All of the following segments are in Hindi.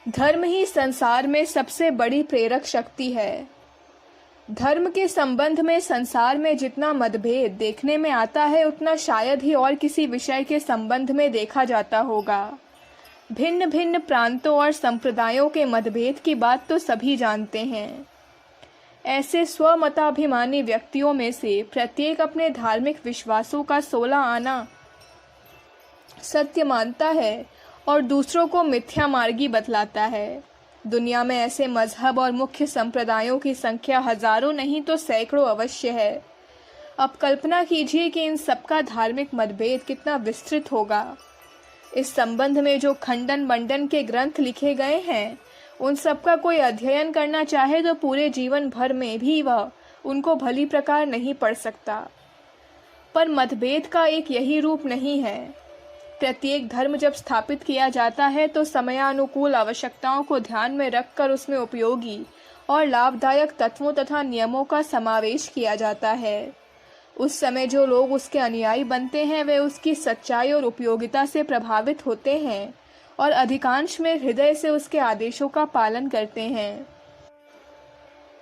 धर्म ही संसार में सबसे बड़ी प्रेरक शक्ति है। धर्म के संबंध में संसार में जितना मतभेद देखने में आता है उतना शायद ही और किसी विषय के संबंध में देखा जाता होगा। भिन्न भिन्न प्रांतों और संप्रदायों के मतभेद की बात तो सभी जानते हैं। ऐसे स्वमताभिमानी व्यक्तियों में से प्रत्येक अपने धार्मिक विश्वासों का 16 आना सत्य मानता है और दूसरों को मिथ्या मार्गी बतलाता है। दुनिया में ऐसे मजहब और मुख्य संप्रदायों की संख्या हजारों नहीं तो सैकड़ों अवश्य है। अब कल्पना कीजिए कि इन सबका धार्मिक मतभेद कितना विस्तृत होगा। इस संबंध में जो खंडन मंडन के ग्रंथ लिखे गए हैं उन सबका कोई अध्ययन करना चाहे तो पूरे जीवन भर में भी वह उनको भली प्रकार नहीं पढ़ सकता। पर मतभेद का एक यही रूप नहीं है। प्रत्येक धर्म जब स्थापित किया जाता है तो समयानुकूल आवश्यकताओं को ध्यान में रखकर उसमें उपयोगी और लाभदायक तत्वों तथा नियमों का समावेश किया जाता है। उस समय जो लोग उसके अनुयायी बनते हैं वे उसकी सच्चाई और उपयोगिता से प्रभावित होते हैं और अधिकांश में हृदय से उसके आदेशों का पालन करते हैं।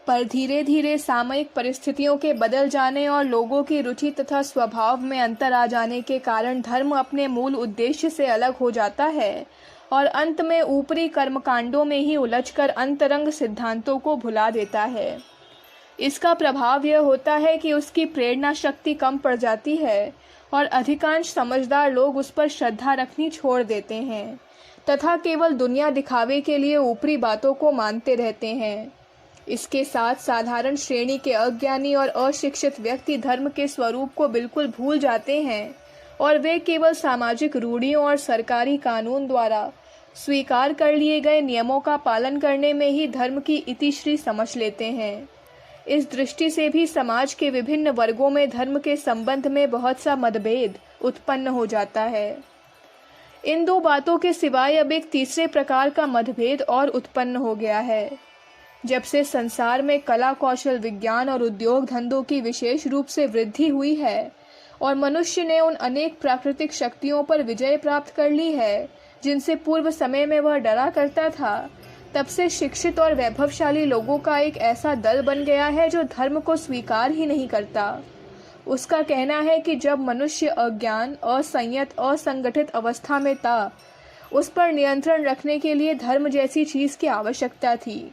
पर धीरे धीरे सामयिक परिस्थितियों के बदल जाने और लोगों की रुचि तथा स्वभाव में अंतर आ जाने के कारण धर्म अपने मूल उद्देश्य से अलग हो जाता है और अंत में ऊपरी कर्मकांडों में ही उलझकर अंतरंग सिद्धांतों को भुला देता है। इसका प्रभाव यह होता है कि उसकी प्रेरणा शक्ति कम पड़ जाती है और अधिकांश समझदार लोग उस पर श्रद्धा रखनी छोड़ देते हैं तथा केवल दुनिया दिखावे के लिए ऊपरी बातों को मानते रहते हैं। इसके साथ साधारण श्रेणी के अज्ञानी और अशिक्षित व्यक्ति धर्म के स्वरूप को बिल्कुल भूल जाते हैं और वे केवल सामाजिक रूढ़ियों और सरकारी कानून द्वारा स्वीकार कर लिए गए नियमों का पालन करने में ही धर्म की इतिश्री समझ लेते हैं। इस दृष्टि से भी समाज के विभिन्न वर्गों में धर्म के संबंध में बहुत सा मतभेद उत्पन्न हो जाता है। इन दो बातों के सिवाय अब एक तीसरे प्रकार का मतभेद और उत्पन्न हो गया है। जब से संसार में कला कौशल विज्ञान और उद्योग धंधों की विशेष रूप से वृद्धि हुई है और मनुष्य ने उन अनेक प्राकृतिक शक्तियों पर विजय प्राप्त कर ली है जिनसे पूर्व समय में वह डरा करता था, तब से शिक्षित और वैभवशाली लोगों का एक ऐसा दल बन गया है जो धर्म को स्वीकार ही नहीं करता। उसका कहना है कि जब मनुष्य अज्ञान, असंयत, असंगठित अवस्था में था उस पर नियंत्रण रखने के लिए धर्म जैसी चीज की आवश्यकता थी।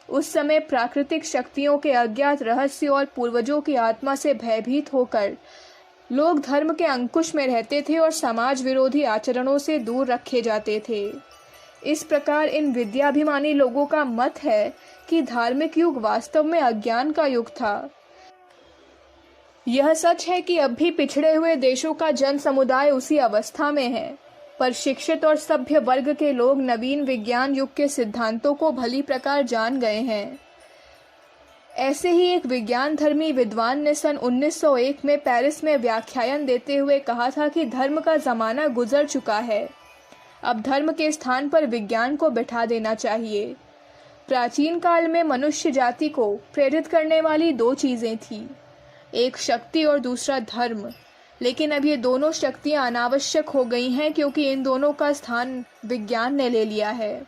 उस समय प्राकृतिक शक्तियों के अज्ञात रहस्य और पूर्वजों की आत्मा से भयभीत होकर लोग धर्म के अंकुश में रहते थे और समाज विरोधी आचरणों से दूर रखे जाते थे। इस प्रकार इन विद्याभिमानी लोगों का मत है कि धार्मिक युग वास्तव में अज्ञान का युग था। यह सच है कि अब भी पिछड़े हुए देशों का जन समुदाय उसी अवस्था में है, पर शिक्षित और सभ्य वर्ग के लोग नवीन विज्ञान युग के सिद्धांतों को भली प्रकार जान गए हैं। ऐसे ही एक विज्ञान धर्मी विद्वान ने सन 1901 में पेरिस में व्याख्यान देते हुए कहा था कि धर्म का जमाना गुजर चुका है, अब धर्म के स्थान पर विज्ञान को बैठा देना चाहिए। प्राचीन काल में मनुष्य जाति को प्रेरित करने वाली दो चीजें थीं, एक शक्ति और दूसरा धर्म। लेकिन अब ये दोनों शक्तियां अनावश्यक हो गई हैं क्योंकि इन दोनों का स्थान विज्ञान ने ले लिया है।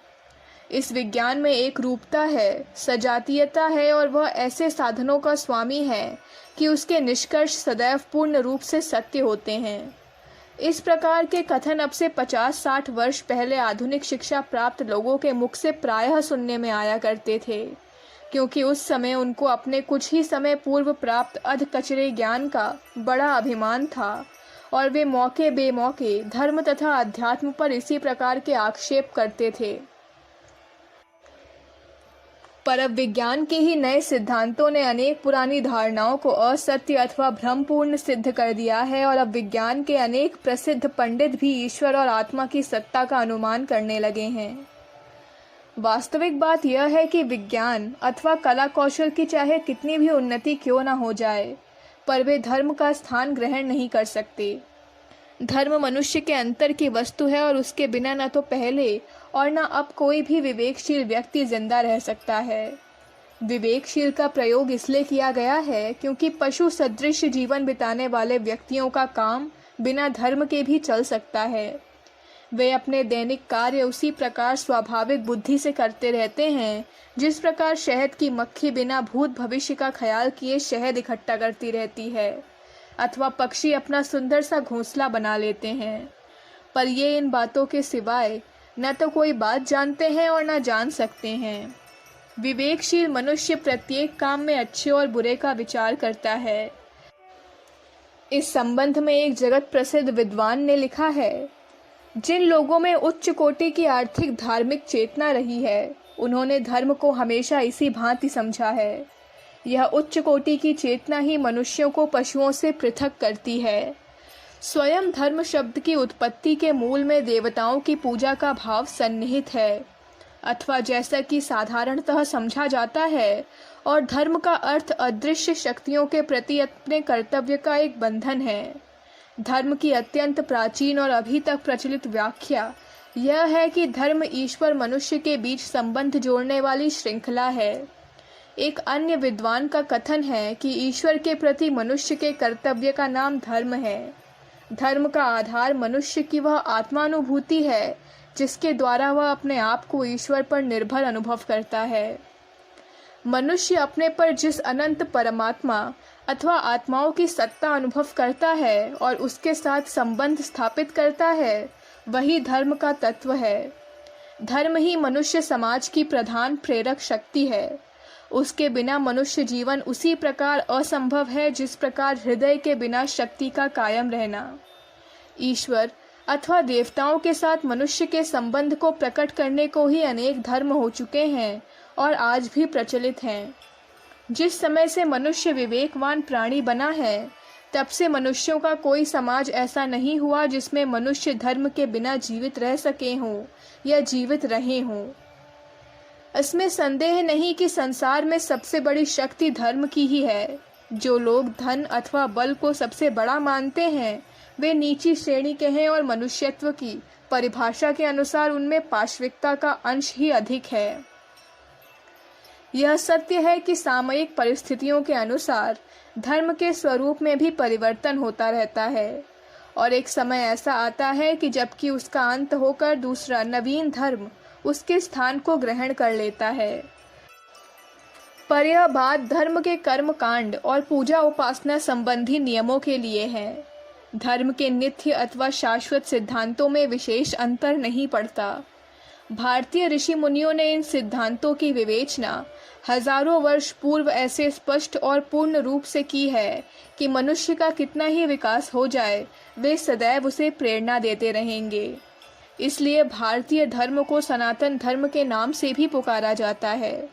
इस विज्ञान में एक रूपता है, सजातीयता है और वह ऐसे साधनों का स्वामी है कि उसके निष्कर्ष सदैव पूर्ण रूप से सत्य होते हैं। इस प्रकार के कथन अब से 50-60 वर्ष पहले आधुनिक शिक्षा प्राप्त लोगों के मुख से प्रायः सुनने में आया करते थे, क्योंकि उस समय उनको अपने कुछ ही समय पूर्व प्राप्त अधकचरे ज्ञान का बड़ा अभिमान था और वे मौके बेमौके धर्म तथा अध्यात्म पर इसी प्रकार के आक्षेप करते थे। पर अब विज्ञान के ही नए सिद्धांतों ने अनेक पुरानी धारणाओं को असत्य अथवा भ्रमपूर्ण सिद्ध कर दिया है और अब विज्ञान के अनेक प्रसिद्ध पंडित भी ईश्वर और आत्मा की सत्ता का अनुमान करने लगे हैं। वास्तविक बात यह है कि विज्ञान अथवा कला कौशल की चाहे कितनी भी उन्नति क्यों न हो जाए, पर वे धर्म का स्थान ग्रहण नहीं कर सकते। धर्म मनुष्य के अंतर की वस्तु है और उसके बिना न तो पहले और न अब कोई भी विवेकशील व्यक्ति जिंदा रह सकता है। विवेकशील का प्रयोग इसलिए किया गया है क्योंकि पशु सदृश जीवन बिताने वाले व्यक्तियों का काम बिना धर्म के भी चल सकता है। वे अपने दैनिक कार्य उसी प्रकार स्वाभाविक बुद्धि से करते रहते हैं जिस प्रकार शहद की मक्खी बिना भूत भविष्य का ख्याल किए शहद इकट्ठा करती रहती है, अथवा पक्षी अपना सुंदर सा घोंसला बना लेते हैं। पर ये इन बातों के सिवाय न तो कोई बात जानते हैं और न जान सकते हैं। विवेकशील मनुष्य प्रत्येक काम में अच्छे और बुरे का विचार करता है। इस संबंध में एक जगत प्रसिद्ध विद्वान ने लिखा है, जिन लोगों में उच्च कोटि की आर्थिक धार्मिक चेतना रही है, उन्होंने धर्म को हमेशा इसी भांति समझा है। यह उच्च कोटि की चेतना ही मनुष्यों को पशुओं से पृथक करती है। स्वयं धर्म शब्द की उत्पत्ति के मूल में देवताओं की पूजा का भाव सन्निहित है, अथवा जैसा कि साधारणतः समझा जाता है, और धर्म का अर्थ अदृश्य शक्तियों के प्रति अपने कर्तव्य का एक बंधन है। धर्म की अत्यंत प्राचीन और अभी तक प्रचलित व्याख्या यह है कि धर्म ईश्वर मनुष्य के बीच संबंध जोड़ने वाली श्रृंखला है। एक अन्य विद्वान का कथन है कि ईश्वर के प्रति मनुष्य के कर्तव्य का नाम धर्म है। धर्म का आधार मनुष्य की वह आत्मानुभूति है जिसके द्वारा वह अपने आप को ईश्वर पर निर्भर अनुभव करता है। मनुष्य अपने पर जिस अनंत परमात्मा अथवा आत्माओं की सत्ता अनुभव करता है और उसके साथ संबंध स्थापित करता है, वही धर्म का तत्व है। धर्म ही मनुष्य समाज की प्रधान प्रेरक शक्ति है। उसके बिना मनुष्य जीवन उसी प्रकार असंभव है जिस प्रकार हृदय के बिना शक्ति का कायम रहना। ईश्वर अथवा देवताओं के साथ मनुष्य के संबंध को प्रकट करने को ही अनेक धर्म हो चुके हैं और आज भी प्रचलित हैं। जिस समय से मनुष्य विवेकवान प्राणी बना है, तब से मनुष्यों का कोई समाज ऐसा नहीं हुआ जिसमें मनुष्य धर्म के बिना जीवित रह सके हों या जीवित रहे हों। इसमें संदेह नहीं कि संसार में सबसे बड़ी शक्ति धर्म की ही है। जो लोग धन अथवा बल को सबसे बड़ा मानते हैं, वे नीची श्रेणी के हैं और मनुष्यत्व की परिभाषा के अनुसार उनमें पाशविकता का अंश ही अधिक है। यह सत्य है कि सामयिक परिस्थितियों के अनुसार धर्म के स्वरूप में भी परिवर्तन होता रहता है, और एक समय ऐसा आता है कि जबकि उसका अंत होकर दूसरा नवीन धर्म उसके स्थान को ग्रहण कर लेता है। पर यह बात धर्म के कर्म कांड और पूजा उपासना संबंधी नियमों के लिए है। धर्म के नित्य अथवा शाश्वत सिद्धांतों में विशेष अंतर नहीं पड़ता। भारतीय ऋषि मुनियों ने इन सिद्धांतों की विवेचना हजारों वर्ष पूर्व ऐसे स्पष्ट और पूर्ण रूप से की है कि मनुष्य का कितना ही विकास हो जाए, वे सदैव उसे प्रेरणा देते रहेंगे। इसलिए भारतीय धर्म को सनातन धर्म के नाम से भी पुकारा जाता है।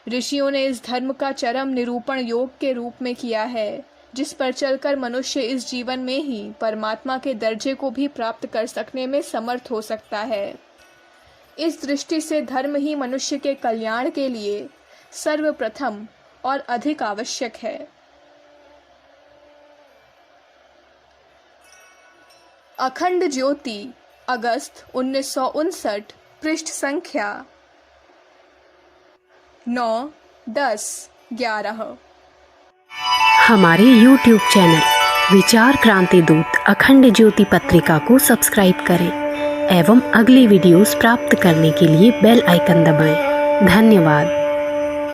ऋषियों ने इस धर्म का चरम निरूपण योग के रूप में किया है, जिस पर चलकर मनुष्य इस जीवन में ही परमात्मा के दर्जे को भी प्राप्त कर सकने में समर्थ हो सकता है। इस दृष्टि से धर्म ही मनुष्य के कल्याण के लिए सर्वप्रथम और अधिक आवश्यक है। अखंड ज्योति, अगस्त 1959, पृष्ठ संख्या 9, 10, 11। हमारे YouTube चैनल विचार क्रांति दूत अखंड ज्योति पत्रिका को सब्सक्राइब करें एवं अगली वीडियोस प्राप्त करने के लिए बेल आइकन दबाएं। धन्यवाद।